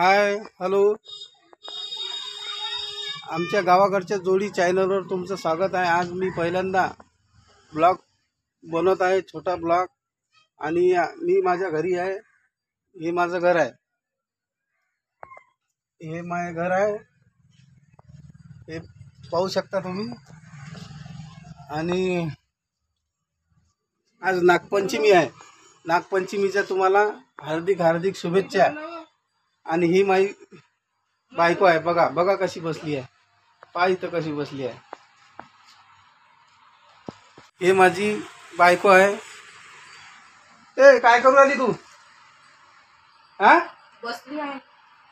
Hi hello, आमच्या गावाकडच्या जोडी चॅनलवर तुमचं स्वागत आहे। आज मी पहिल्यांदा ब्लॉग बनवत आहे, छोटा ब्लॉग। आणि मी माझ्या घरी आहे। हे माझं घर आहे, हे माझे घर आहे, हे पाहू शकता तुम्ही। आणि आज नागपंचमी आहे, नागपंचमीच्या तुम्हाला हार्दिक हार्दिक शुभेच्छा। आणि ही माझी बायको आहे, बघा बघा कशी बसली आहे, पाय इथं कशी बसली आहे। हे माझी बायको आहे। ए काय करू राहिली तू? हा बसली आहे।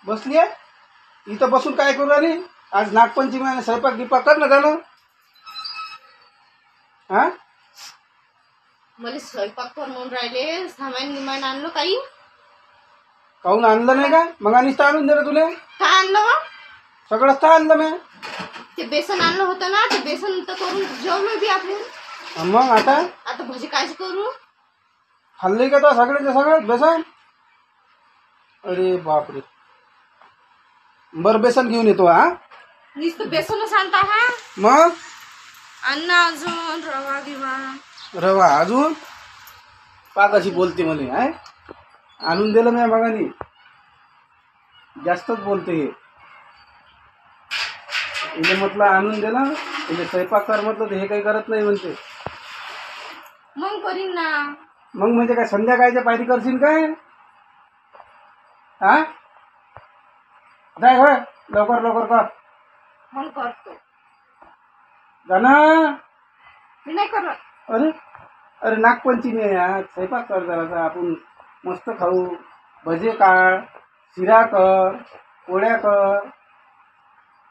बसली आहे इथं, बसून काय करू राहिली? आज नागपंचमी आहे, स्वयंपाक गिपाक कर ना झालं? हा मला स्वयंपाक कर म्हणून राहिले, सामान गिमान आणलं काही? काहून आणलं नाही का? मग आणीच तर आणून दिलं तुले। काय आणलं मग? सगळंच तर आणलं मी। ते बेसन आणलं होतं ना, ते बेसन तर करून जेवलो बी आपण। मग आता भजी काय करू? खाल्ले का तो सगळ्याचे सगळं बेसन? अरे बापरे, बरं बेसन घेऊन येतो। हा नुसतं बेसनच आणता हा? मग अन्न अजून रवा गिवा रवा अजून का कशी बोलते मला? आहे आणून दिलं मी बघानी, जास्तच बोलते हे। इले म्हटलं आणून दिलं, इले स्वयंपाक कर म्हटलं तर हे काही करत नाही म्हणते। मग करीन ना। मग म्हणजे काय संध्याकाळच्या पायरी करशील काय? हा जाय होय, लवकर लवकर कर। मग करतो जाना। मी नाही करत। अरे अरे नागपंचमी आहे आज, स्वयंपाक कर जरासा, आपण मस्त खाऊ। भजे काढ, शिरा कर, पोळ्या कर।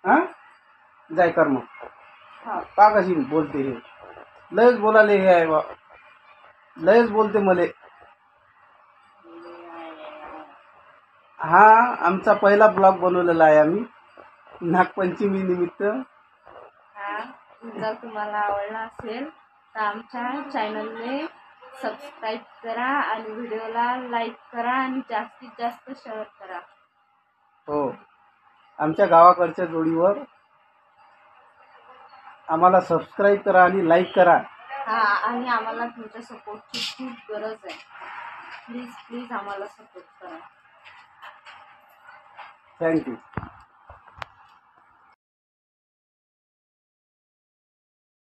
हा जाय कर मग। हा का कशी बोलते हे? लयच बोलाले हे आहे बा, लयच बोलते मले। हा आमचा पहिला ब्लॉग बनवलेला आहे आम्ही नागपंचमी निमित्त। हा, जर तुम्हाला आवडला असेल तर आमच्या चॅनलने सबस्क्राईब करा आणि व्हिडिओला लाईक करा आणि जास्तीत जास्त शेअर करा। हो, आमच्या गावाकडच्या जोडीवर आम्हाला सबस्क्राईब करा आणि लाईक करा। हा, आणि आम्हाला तुमच्या सपोर्टची खूप गरज आहे। प्लीज प्लीज आम्हाला सपोर्ट करा। थँक्यू।